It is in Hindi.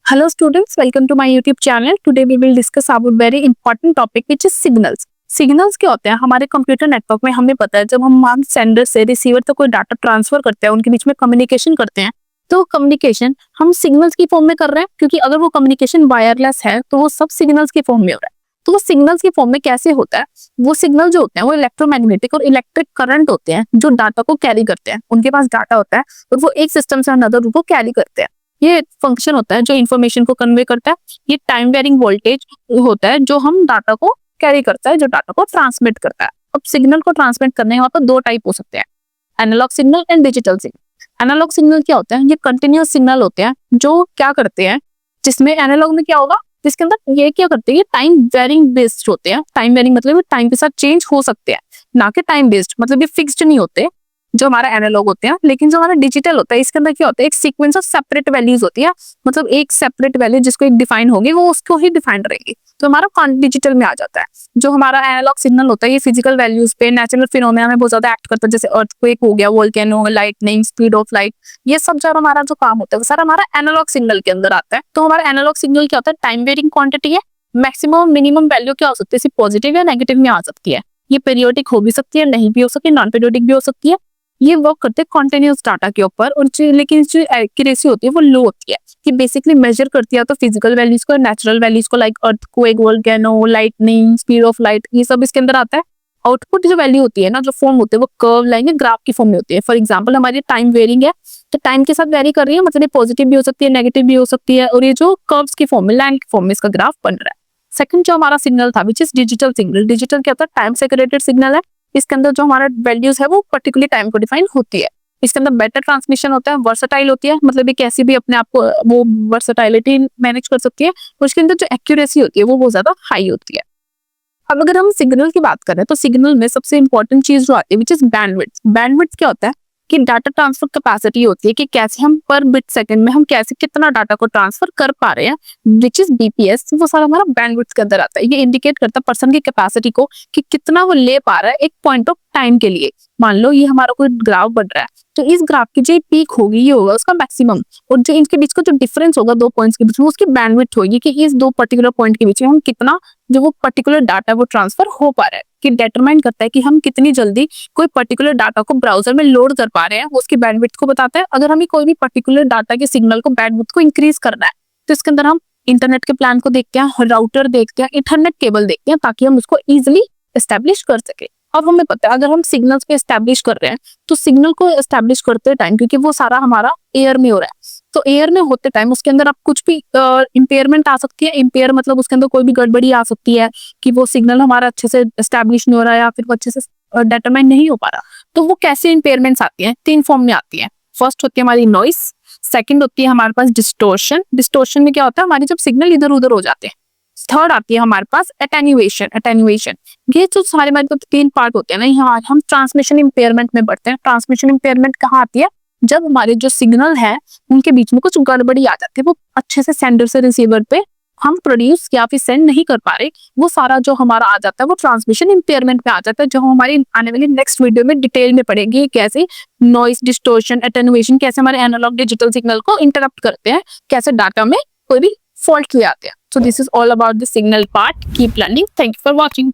Hello students, welcome to my YouTube channel. Today we will discuss about very important topic which is signals. Signals क्या होते हैं? हमारे कंप्यूटर नेटवर्क में हमें पता है जब हम सेंडर से रिसीवर तक कोई डाटा ट्रांसफर करते हैं, उनके बीच में कम्युनिकेशन करते हैं, तो कम्युनिकेशन हम सिग्नल्स की फॉर्म में कर रहे हैं, क्योंकि अगर वो कम्युनिकेशन वायरलेस है तो वो सब सिग्नल्स की फॉर्म में हो रहा है। तो वो सिग्नल्स की फॉर्म में कैसे होता है? वो सिग्नल जो होते हैं वो इलेक्ट्रोमैग्नेटिक और इलेक्ट्रिक करंट होते हैं जो डाटा को कैरी करते हैं। उनके पास डाटा होता है और वो एक सिस्टम से अनदर को कैरी करते हैं। ये फंक्शन होता है जो इन्फॉर्मेशन को कन्वे करता है। ये टाइम वेरिंग वोल्टेज होता है जो हम डाटा को कैरी करता है, जो डाटा को ट्रांसमिट करता है। अब सिग्नल को ट्रांसमिट करने का दो टाइप हो सकते हैं, analogue signal and digital signal. Analogue signal क्या होता है? ये कंटिन्यूअस सिग्नल होते हैं जो क्या करते हैं, जिसमें एनालॉग में क्या होगा, जिसके अंदर ये क्या करते हैं, ये टाइम वेरिंग बेस्ड होते हैं। टाइम वेरिंग मतलब टाइम के साथ चेंज हो सकते हैं, ना कि टाइम बेस्ड मतलब ये फिक्स्ड नहीं होते जो हमारा एनालॉग होते हैं। लेकिन जो हमारा डिजिटल होता है इसके अंदर क्या होता है, एक सीक्वेंस ऑफ सेपरेट वैल्यूज होती है, मतलब एक सेपरेट वैल्यू जिसको एक डिफाइन होगी वो उसको ही डिफाइन रहेगी, तो हमारा डिजिटल में आ जाता है। जो हमारा एनालॉग सिग्नल होता है ये फिजिकल वैल्यूज पे, नेचुरल फिनोमेना में बहुत ज्यादा एक्ट करता है, जैसे अर्थक्वेक हो गया, volcano, lightning, speed of light, ये सब जो हमारा जो काम होता है वो सारा हमारा एनालॉग सिग्नल के अंदर आता है। तो हमारा एनालॉग सिग्नल क्या होता है, टाइम वेरिंग क्वांटिटी है। मैक्सिमम मिनिमम वैल्यू क्या हो सकती है, पॉजिटिव या नेगेटिव में आ सकती है। ये पीरियोडिक हो भी सकती है, नहीं भी हो सकती, नॉन पीरियोडिक भी हो सकती है। ये वर्क करते हैं कॉन्टिन्यूस डाटा के ऊपर, लेकिन जो एक्यूरेसी होती है वो लो होती है। कि बेसिकली मेजर करती है तो फिजिकल वैल्यूज को, नेचुरल वैल्यूज को, like earthquake, volcano, lightning, speed of light, ये सब इसके अंदर आता है। आउटपुट जो वैल्यू होती है ना, जो फॉर्म होते हैं वो कर्व लाइन या ग्राफ की फॉर्म में होती है। फॉर एग्जांपल हमारी टाइम वेरिंग है तो टाइम के साथ वेरी कर रही है, मतलब ये पॉजिटिव भी हो सकती है, नेगेटिव भी हो सकती है, और ये जो कर्व्स की फॉर्म में, लाइन की फॉर्म में इसका ग्राफ बन रहा है। सेकंड जो हमारा सिग्नल था which is digital signal. Digital क्या होता है, टाइम सेपरेटेड सिग्नल है। इसके अंदर जो हमारा वैल्यूज है वो पर्टिकुलर टाइम को डिफाइन होती है। इसके अंदर बेटर ट्रांसमिशन होता है, वर्सटाइल होती है, मतलब ये कैसे भी अपने आप को वो वर्सटाइलिटी मैनेज कर सकती है, और उसके अंदर जो एक्यूरेसी होती है वो बहुत ज्यादा हाई होती है। अब अगर हम सिग्नल की बात करें तो सिग्नल में सबसे इंपॉर्टेंट चीज जो आती है विच इज बैंडविड्थ। बैंडविड्थ क्या होता है कि डाटा ट्रांसफर कैपेसिटी होती है, कि कैसे हम पर बिट सेकंड में हम कैसे कितना डाटा को ट्रांसफर कर पा रहे हैं, विच इज बीपीएस। वो सारा हमारा बैंडविड्थ के अंदर आता है। ये इंडिकेट करता है पर्सन की कैपेसिटी को कि कितना वो ले पा रहा है एक पॉइंट ऑफ टाइम के लिए। मान लो ये हमारा कोई ग्राफ बन रहा है, तो इस ग्राफ की जो पीक होगी ये होगा उसका मैक्सिमम, और जो इनके बीच का जो डिफरेंस होगा दो पॉइंट्स के बीच में, उसकी बैंडविड्थ होगी कि इस दो पर्टिकुलर पॉइंट के बीच में हम कितना जो वो पर्टिकुलर डाटा वो ट्रांसफर हो पा रहा है, कि डिटरमाइन करता है कि हम कितनी जल्दी कोई पर्टिकुलर डाटा को ब्राउजर में लोड कर पा रहे हैं, वो उसकी बैंडविड्थ को बताता है। अगर हमें कोई भी पर्टिकुलर डाटा के सिग्नल को बैंडविड्थ को इंक्रीज करना है तो इसके अंदर हम इंटरनेट के प्लान को देखते हैं, राउटर देखते हैं, इंटरनेट केबल देखते हैं, ताकि हम उसको इजिली एस्टेब्लिश कर सके। अब हमें पता है अगर हम सिग्नल्स को एस्टेब्लिश कर रहे हैं तो सिग्नल को एस्टेब्लिश करते टाइम, क्योंकि वो सारा हमारा एयर में हो रहा है, तो एयर में होते टाइम उसके अंदर आप कुछ भी इंपेयरमेंट आ सकती है। इंपेयर मतलब उसके अंदर कोई भी गड़बड़ी आ सकती है कि वो सिग्नल हमारा अच्छे से एस्टेब्लिश नहीं हो रहा है या फिर वो अच्छे से डिटरमाइन नहीं हो पा रहा। तो वो कैसे इंपेयरमेंट्स आती है, तीन फॉर्म में आती है। फर्स्ट होती है हमारी नॉइस, सेकंड होती है हमारे पास डिस्टोर्शन। डिस्टोर्शन में क्या होता है, हमारी जब सिग्नल इधर उधर हो जाते हैं। थर्ड आती है हमारे पास एटेन्युएशन। एटेन्युएशन ये जो सारे हमारे तो तीन पार्ट होते हैं ना, यहाँ हम ट्रांसमिशन इंपेयरमेंट में बढ़ते हैं। ट्रांसमिशन इंपेयरमेंट कहाँ आती है, जब हमारे जो सिग्नल है उनके बीच में कुछ गड़बड़ी आ जाती है, वो अच्छे से सेंडर से रिसीवर पे हम प्रोड्यूस या फिर सेंड नहीं कर पा रहे, वो सारा जो हमारा आ जाता है वो ट्रांसमिशन इंपेयरमेंट में आ जाता है, जो हमारी आने वाली नेक्स्ट वीडियो में डिटेल में पढ़ेंगे कैसे नॉइस, डिस्टोर्शन, एटेन्युएशन कैसे हमारे एनालॉग डिजिटल सिग्नल को इंटरप्ट करते हैं, कैसे डाटा में कोई भी फॉल्ट ले आते हैं। So this is all about the signal part. Keep learning. Thank you for watching.